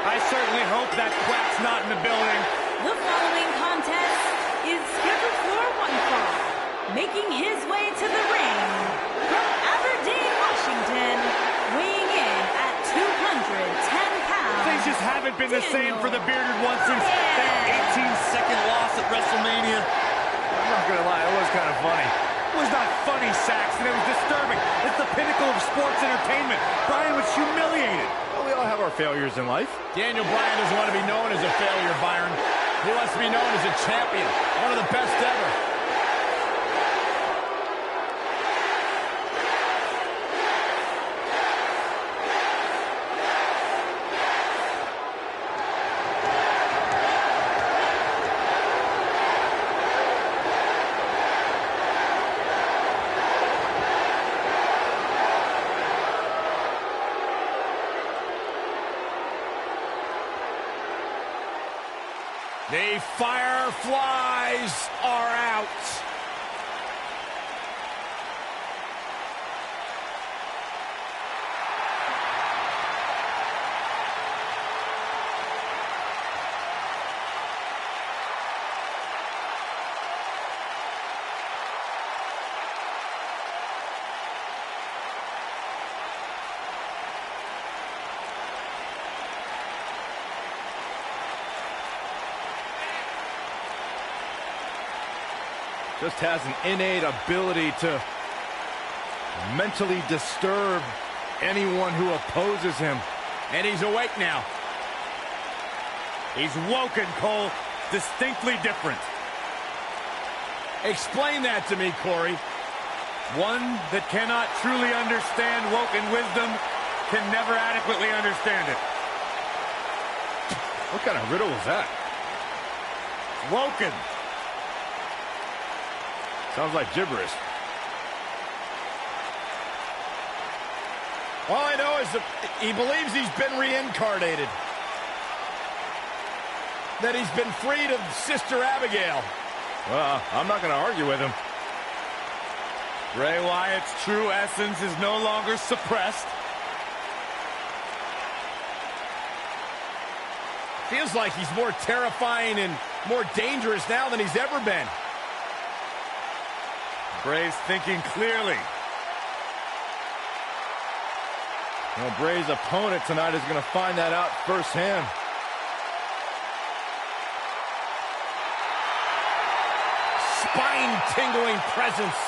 I certainly hope that quack's not in the building. The following contest is scheduled for one fall. Making his way to the ring from Aberdeen, Washington, weighing in at 210 pounds. Things just haven't been the same for the bearded one since that 18-second loss at WrestleMania. I'm not gonna lie, it was kind of funny. It was not funny, Saxton. It was disturbing. It's the pinnacle of sports entertainment. Bryan was humiliated. Well, we all have our failures in life. Daniel Bryan doesn't want to be known as a failure, Byron. He wants to be known as a champion, one of the best ever. The Fireflies are out. Just has an innate ability to mentally disturb anyone who opposes him. And he's awake now. He's woken, Cole. Distinctly different. Explain that to me, Corey. One that cannot truly understand woken wisdom can never adequately understand it. What kind of riddle was that? Woken. Sounds like gibberish. All I know is that he believes he's been reincarnated. That he's been freed of Sister Abigail. Well, I'm not going to argue with him. Bray Wyatt's true essence is no longer suppressed. Feels like he's more terrifying and more dangerous now than he's ever been. Bray's thinking clearly. Well, Bray's opponent tonight is going to find that out firsthand. Spine-tingling presence.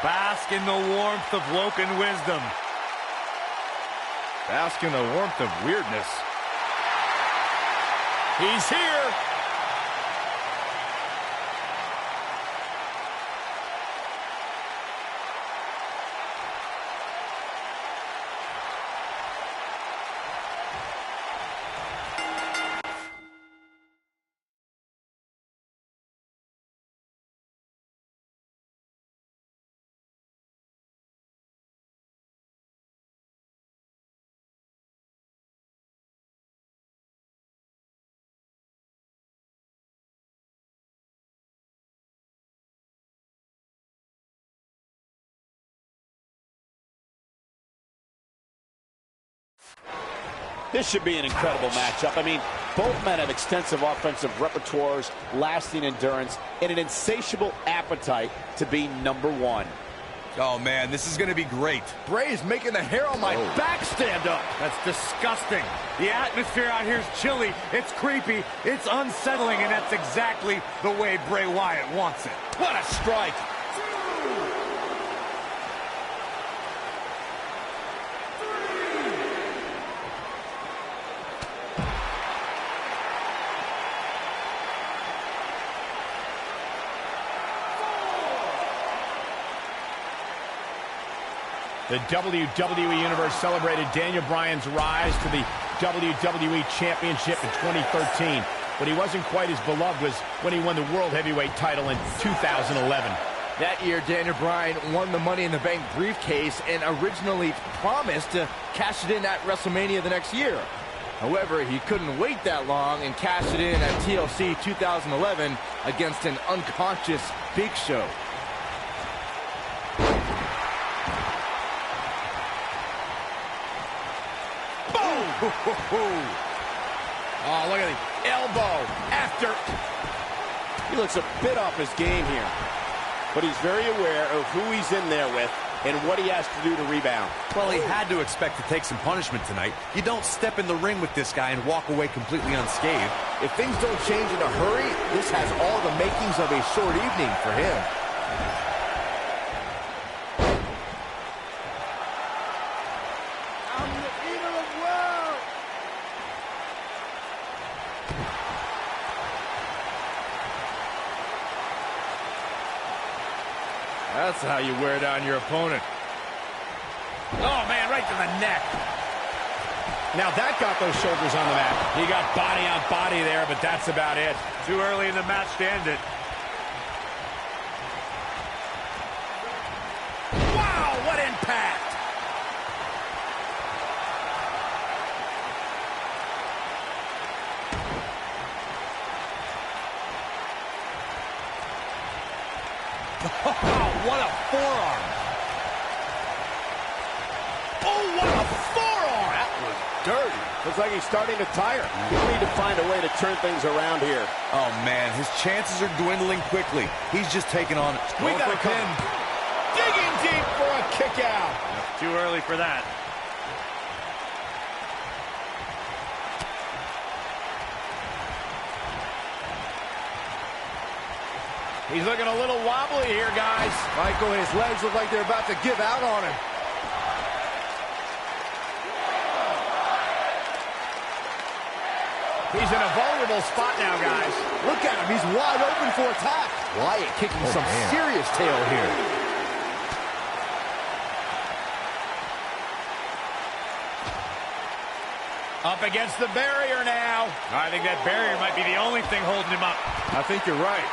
Bask in the warmth of Woken wisdom. Bask in the warmth of weirdness. He's here. This should be an incredible matchup. I mean, both men have extensive offensive repertoires, lasting endurance, and an insatiable appetite to be #1. Oh, man, this is going to be great. Bray is making the hair on my back stand up. That's disgusting. The atmosphere out here is chilly. It's creepy. It's unsettling, and that's exactly the way Bray Wyatt wants it. What a strike. The WWE Universe celebrated Daniel Bryan's rise to the WWE Championship in 2013. But he wasn't quite as beloved as when he won the World Heavyweight title in 2011. That year, Daniel Bryan won the Money in the Bank briefcase and originally promised to cash it in at WrestleMania the next year. However, he couldn't wait that long and cashed it in at TLC 2011 against an unconscious Big Show. Oh, look at the elbow after. He looks a bit off his game here, but he's very aware of who he's in there with and what he has to do to rebound. Well, he had to expect to take some punishment tonight. You don't step in the ring with this guy and walk away completely unscathed. If things don't change in a hurry, this has all the makings of a short evening for him. That's how you wear down your opponent. Oh, man, right to the neck. Now that got those shoulders on the mat. He got body on body there, but that's about it. Too early in the match to end it. Wow, what impact! Oh, what a forearm. Oh, what a forearm! That was dirty. Looks like he's starting to tire. He'll need to find a way to turn things around here. Oh, man, his chances are dwindling quickly. He's just taking on... We got a pin. Digging deep for a kick out. Too early for that. He's looking a little wobbly here, guys. Michael, his legs look like they're about to give out on him. He's in a vulnerable spot now, guys. Look at him. He's wide open for attack. Wyatt kicking some serious tail here. Up against the barrier now. I think that barrier might be the only thing holding him up. I think you're right.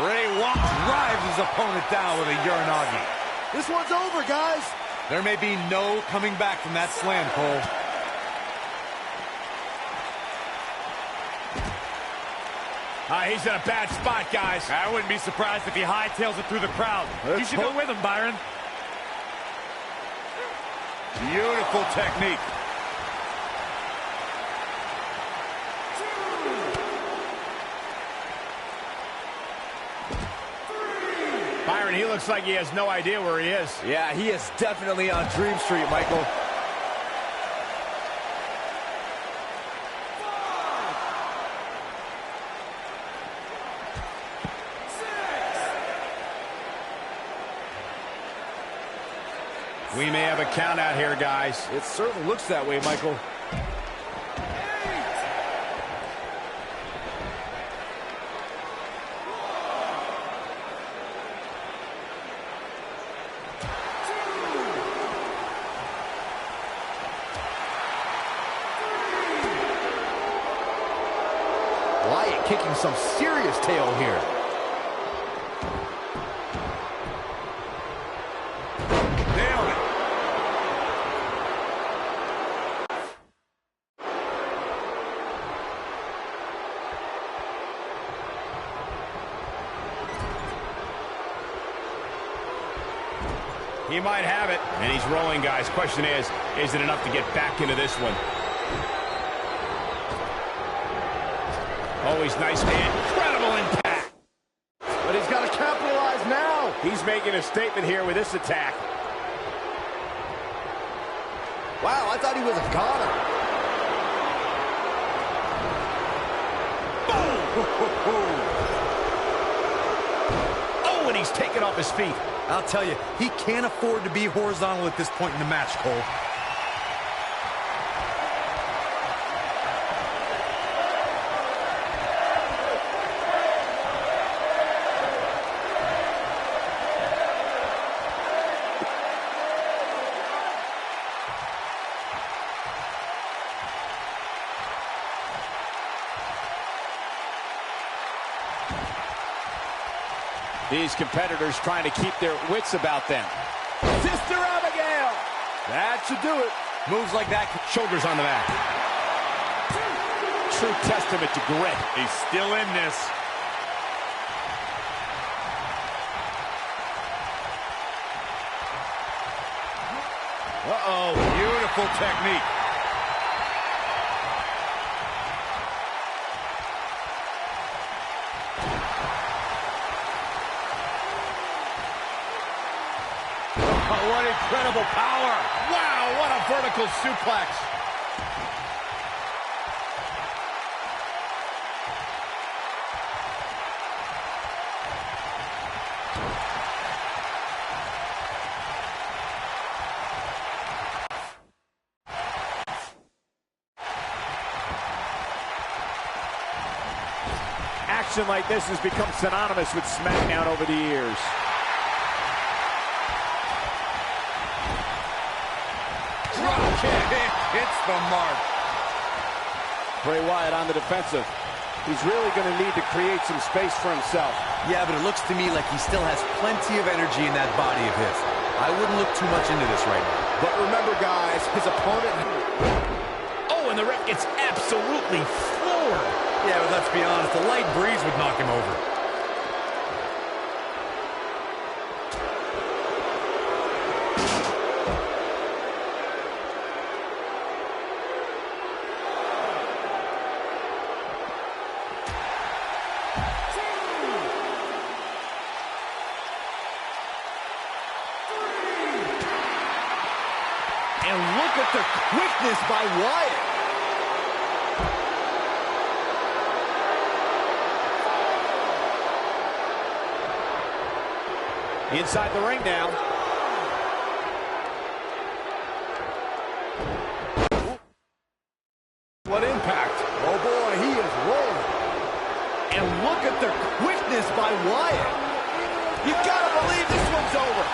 Ray Wyatt drives his opponent down with a Uranagi. This one's over, guys. There may be no coming back from that slam, Cole. He's in a bad spot, guys. I wouldn't be surprised if he hightails it through the crowd. You should go with him, Byron. Beautiful technique. Byron, he looks like he has no idea where he is. Yeah, he is definitely on Dream Street, Michael. We may have a count out here, guys. It certainly looks that way, Michael. Wyatt kicking some serious tail here. Nailed it. He might have it, and he's rolling, guys. Question is it enough to get back into this one? Always nice, incredible impact. But he's got to capitalize now. He's making a statement here with this attack. Wow, I thought he was a goner. Oh, and he's taken off his feet. I'll tell you, he can't afford to be horizontal at this point in the match, Cole. These competitors trying to keep their wits about them. Sister Abigail! That should do it. Moves like that, shoulders on the mat. True testament to grit. He's still in this. Uh-oh. Beautiful technique. Oh, what incredible power. Wow, what a vertical suplex. Action like this has become synonymous with SmackDown over the years. Hits the mark. Bray Wyatt on the defensive. He's really going to need to create some space for himself. Yeah, but it looks to me like he still has plenty of energy in that body of his. I wouldn't look too much into this right now. But remember, guys, his opponent... Oh, and the ref gets absolutely floored. Yeah, but let's be honest, a light breeze would knock him over. And look at the quickness by Wyatt. Inside the ring now. What impact. Oh, boy, he is rolling. And look at the quickness by Wyatt. You gotta believe this one's over.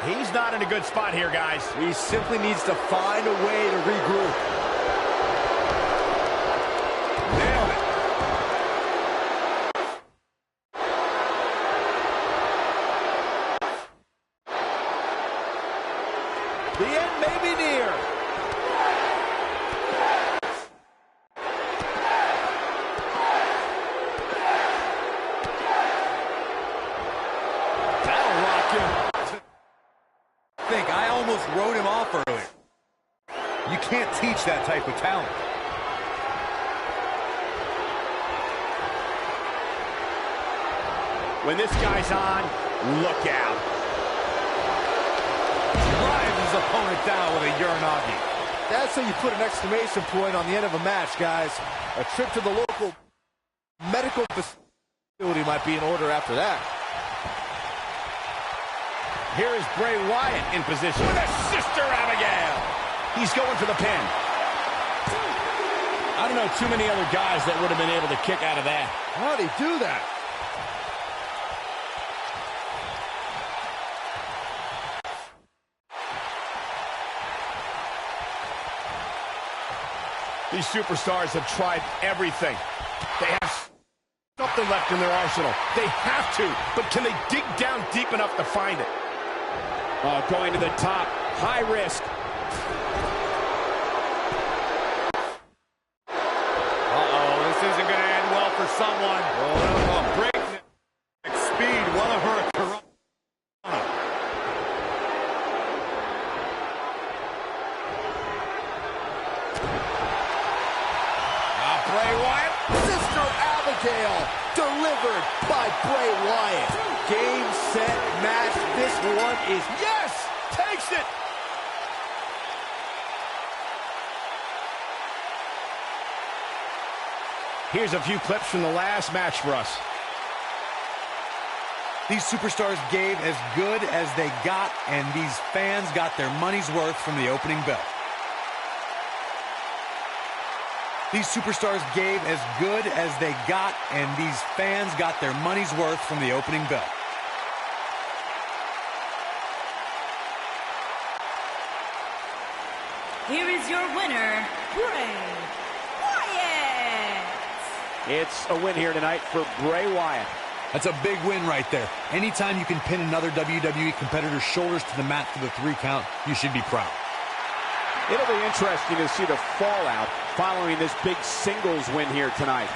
He's not in a good spot here, guys. He simply needs to find a way to regroup. Nailed it. The end may be near. That'll rock him. I almost wrote him off earlier. You can't teach that type of talent. When this guy's on, look out. Drives his opponent down with a Uranagi. That's how you put an exclamation point on the end of a match, guys. A trip to the local medical facility might be in order after that. Here is Bray Wyatt in position with a Sister Abigail. He's going for the pin. I don't know too many other guys that would have been able to kick out of that. How'd he do that? These superstars have tried everything. They have something left in their arsenal. They have to, but can they dig down deep enough to find it? Oh, going to the top. High risk. Uh-oh, this isn't going to end well for someone. Oh, breakneck speed. What a hurricane. Bray Wyatt. Sister Abigail, delivered by Bray Wyatt. Game, set, match. This one is... Yes! Takes it! Here's a few clips from the last match for us. These superstars gave as good as they got, and these fans got their money's worth from the opening bell. These superstars gave as good as they got, and these fans got their money's worth from the opening bell. Here is your winner, Bray Wyatt. It's a win here tonight for Bray Wyatt. That's a big win right there. Anytime you can pin another WWE competitor's shoulders to the mat for the 3 count, you should be proud. It'll be interesting to see the fallout following this big singles win here tonight.